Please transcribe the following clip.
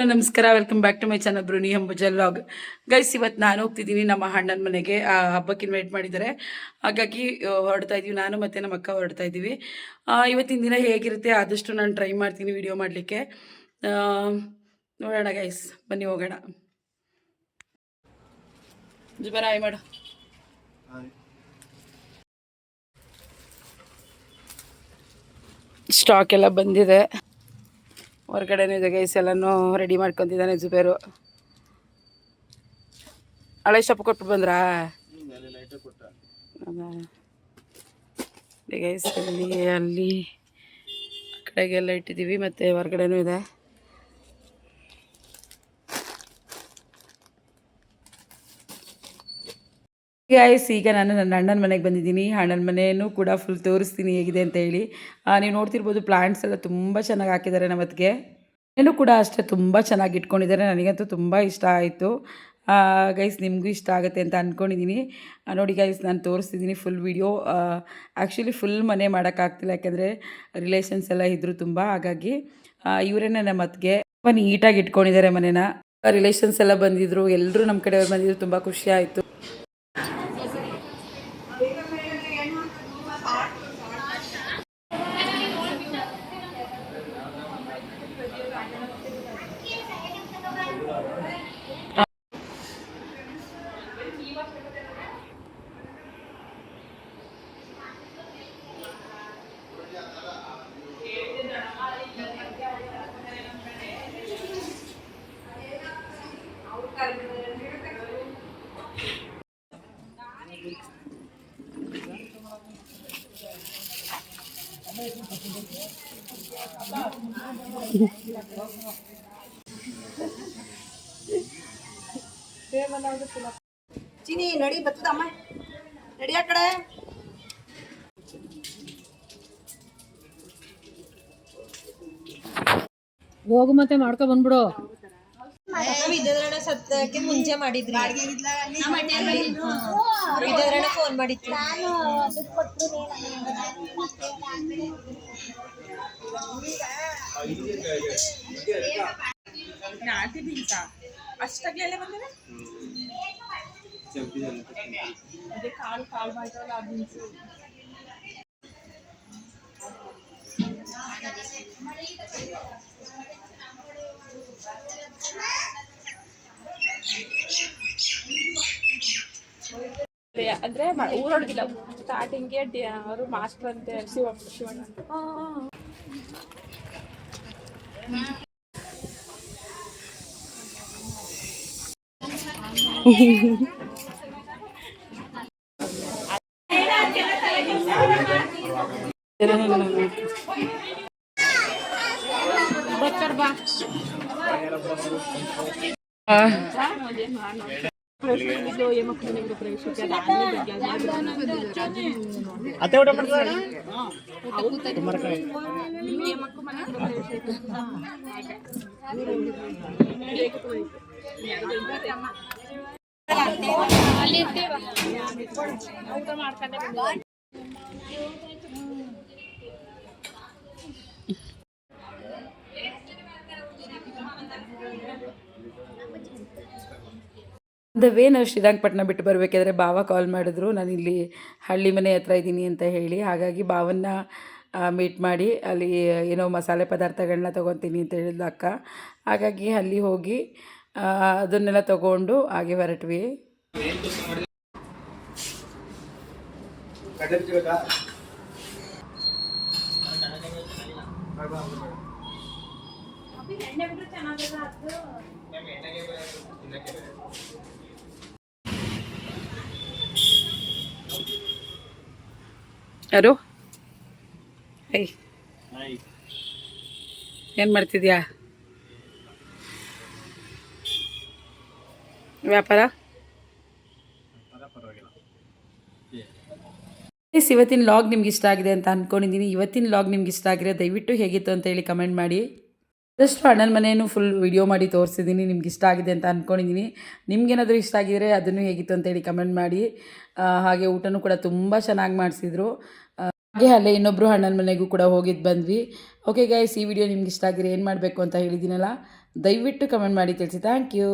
ನಮಸ್ಕಾರ, welcome back to my channel Bruni Ambuja vlog. Guys, ಇವತ್ತು ನಾನು ಹೋಗ್ತಿದ್ದೀನಿ ನಮ್ಮ ಅಣ್ಣನ ಮನೆಗೆ. ಹಬ್ಬಕ್ಕೆ ಇನ್ವೈಟ್ ಮಾಡಿದ್ದಾರೆ, ಹಾಗಾಗಿ ಹೊರಡ್ತಾ ಇದ್ದೀವಿ. ನಾನು ಮತ್ತು ನಮ್ಮ ಅಕ್ಕ ಹೊರಡ್ತಾ ಇದ್ದೀವಿ. ಇವತ್ತಿನ ದಿನ ಹೇಗಿರುತ್ತೆ ಆದಷ್ಟು ನಾನು ಟ್ರೈ ಮಾಡ್ತೀನಿ ವಿಡಿಯೋ ಮಾಡಲಿಕ್ಕೆ. ನೋಡೋಣ ಗೈಸ್, ಬನ್ನಿ ಹೋಗೋಣ. ಜುಬರ ಆಯ್ ಮಾಡು. ಸ್ಟಾಕ್ ಎಲ್ಲ ಬಂದಿದೆ, ಹೊರಗಡೆನೂ ಇದೆ ಗೈಸ್. ಎಲ್ಲನೂ ರೆಡಿ ಮಾಡ್ಕೊತಿದ್ದಾನೆ ಜುಬೇರು. ಹಳೆ ಶಾಪ್ ಕೊಟ್ಟು ಬಂದ್ರಾ? ಗೈಸ್, ಅಲ್ಲಿ ಕಡೆಗೆಲ್ಲ ಇಟ್ಟಿದ್ದೀವಿ, ಮತ್ತು ಹೊರಗಡೆನೂ ಇದೆ. ಗೈಸ್, ಈಗ ನಾನು ನನ್ನ ಅಣ್ಣನ ಮನೆಗೆ ಬಂದಿದ್ದೀನಿ. ಅಣ್ಣನ ಮನೆಯೂ ಕೂಡ ಫುಲ್ ತೋರಿಸ್ತೀನಿ ಹೇಗಿದೆ ಅಂತ ಹೇಳಿ. ನೀವು ನೋಡ್ತಿರ್ಬೋದು, ಪ್ಲಾಂಟ್ಸ್ ಎಲ್ಲ ತುಂಬ ಚೆನ್ನಾಗಿ ಹಾಕಿದ್ದಾರೆ. ನಮ್ಮತ್ತಿಗೆ ಏನೂ ಕೂಡ ಅಷ್ಟೇ ತುಂಬ ಚೆನ್ನಾಗಿ ಇಟ್ಕೊಂಡಿದ್ದಾರೆ. ನನಗಂತೂ ತುಂಬ ಇಷ್ಟ ಆಯಿತು ಗೈಸ್. ನಿಮಗೂ ಇಷ್ಟ ಆಗುತ್ತೆ ಅಂತ ಅಂದ್ಕೊಂಡಿದ್ದೀನಿ. ನೋಡಿ ಗೈಸ್, ನಾನು ತೋರಿಸ್ತಿದ್ದೀನಿ ಫುಲ್ ವೀಡಿಯೋ. ಆ್ಯಕ್ಚುಲಿ ಫುಲ್ ಮನೆ ಮಾಡೋಕ್ಕಾಗ್ತಿಲ್ಲ, ಯಾಕೆಂದರೆ ರಿಲೇಷನ್ಸ್ ಎಲ್ಲ ಇದ್ದರು ತುಂಬ. ಹಾಗಾಗಿ ಇವರೇನೆ ನಮ್ಮ ಅತ್ತಿಗೆ ತುಂಬ ನೀಟಾಗಿ ಇಟ್ಕೊಂಡಿದ್ದಾರೆ ಮನೇನ. ರಿಲೇಷನ್ಸ್ ಎಲ್ಲ ಬಂದಿದ್ದರು, ಎಲ್ಲರೂ ನಮ್ಮ ಕಡೆಯವ್ರು ಬಂದಿದ್ರು. ತುಂಬ ಖುಷಿ ಆಯಿತು. ಚೀನಿ ನಡಿ ಬರ್ತದಮ್ಮ, ನಡಿ ಆ ಕಡೆ. ಹೋಗು ಮತ್ತೆ ಮಾಡ್ಕೊ ಬಂದ್ಬಿಡು. ವಿದ್ಯಾಧರಣ ಸತ್ತಕ್ಕೆ ಮುಂಚೆ ಮಾಡಿದ್ರಿ, ವಿದ್ಯಾಧರಣ ಫೋನ್ ಮಾಡಿತ್ತು. ಅಷ್ಟಾಗ್ಲೇ ಬಂದಿದೆ. ಅದೇ ಕಾಳು ಕಾಳು ಬಾಯ್ತವಲ್ಲ ಅದು ನಿಲ್ಸು. ಅಂದ್ರೆ ಊರೊಳಗಿಲ್ಲ, ಸ್ಟಾರ್ಟಿಂಗ್ಗೆ ಅವರು ಮಾಸ್ಟರ್ ಅಂತೆ ಶಿವಣ್ಣ. ಅತ್ತೆ ಊಟ ಮಾಡ್ತಾರೆ. ಊಟ ಮಾಡ್ಕೊಂಡೆ ನಾವು ಶ್ರೀರಂಗಪಟ್ಟಣ ಬಿಟ್ಟು ಬರಬೇಕಾದ್ರೆ ಭಾವ ಕಾಲ್ ಮಾಡಿದ್ರು, ನಾನಿಲ್ಲಿ ಹಳ್ಳಿ ಮನೆ ಹತ್ರ ಇದ್ದೀನಿ ಅಂತ ಹೇಳಿ. ಹಾಗಾಗಿ ಭಾವನ್ನ ಮೀಟ್ ಮಾಡಿ ಅಲ್ಲಿ ಏನೋ ಮಸಾಲೆ ಪದಾರ್ಥಗಳನ್ನ ತೊಗೊತೀನಿ ಅಂತ ಹೇಳಿದ್ಲು ಅಕ್ಕ. ಹಾಗಾಗಿ ಅಲ್ಲಿ ಹೋಗಿ ಅದನ್ನೆಲ್ಲ ತೊಗೊಂಡು ಹಾಗೆ ಹೊರಟ್ವಿ. ಯಾರು? ಏನು ಮಾಡ್ತಿದ್ಯಾ? ವ್ಯಾಪಾರ? ಇವತ್ತಿನ ಲಾಗ್ ನಿಮ್ಗೆ ಇಷ್ಟ ಆಗಿದೆ ಅಂತ ಅಂದ್ಕೊಂಡಿದ್ದೀನಿ. ಇವತ್ತಿನ ಲಾಗ್ ನಿಮ್ಗೆ ಇಷ್ಟ ಆಗಿರೋ ದಯವಿಟ್ಟು ಹೇಗಿತ್ತು ಅಂತ ಹೇಳಿ ಕಮೆಂಟ್ ಮಾಡಿ. ಆದಷ್ಟು ಅಣ್ಣನ ಮನೆಯೂ ಫುಲ್ ವಿಡಿಯೋ ಮಾಡಿ ತೋರಿಸಿದ್ದೀನಿ. ನಿಮ್ಗೆ ಇಷ್ಟ ಆಗಿದೆ ಅಂತ ಅಂದ್ಕೊಂಡಿದ್ದೀನಿ. ನಿಮ್ಗೇನಾದರೂ ಇಷ್ಟ ಆಗಿದರೆ ಅದನ್ನು ಹೇಗಿತ್ತು ಅಂತೇಳಿ ಕಮೆಂಟ್ ಮಾಡಿ. ಹಾಗೆ ಊಟನೂ ಕೂಡ ತುಂಬ ಚೆನ್ನಾಗಿ ಮಾಡಿಸಿದ್ರು. ಹಾಗೆ ಅಲ್ಲೇ ಇನ್ನೊಬ್ಬರು ಅಣ್ಣನ ಮನೆಗೂ ಕೂಡ ಹೋಗಿದ್ದು ಬಂದ್ವಿ. ಓಕೆ ಗೈಸ್, ಈ ವಿಡಿಯೋ ನಿಮ್ಗೆ ಇಷ್ಟ ಆಗಿದ್ರೆ ಏನು ಮಾಡಬೇಕು ಅಂತ ಹೇಳಿದ್ದೀನಲ್ಲ, ದಯವಿಟ್ಟು ಕಮೆಂಟ್ ಮಾಡಿ ತಿಳಿಸಿ. Thank you.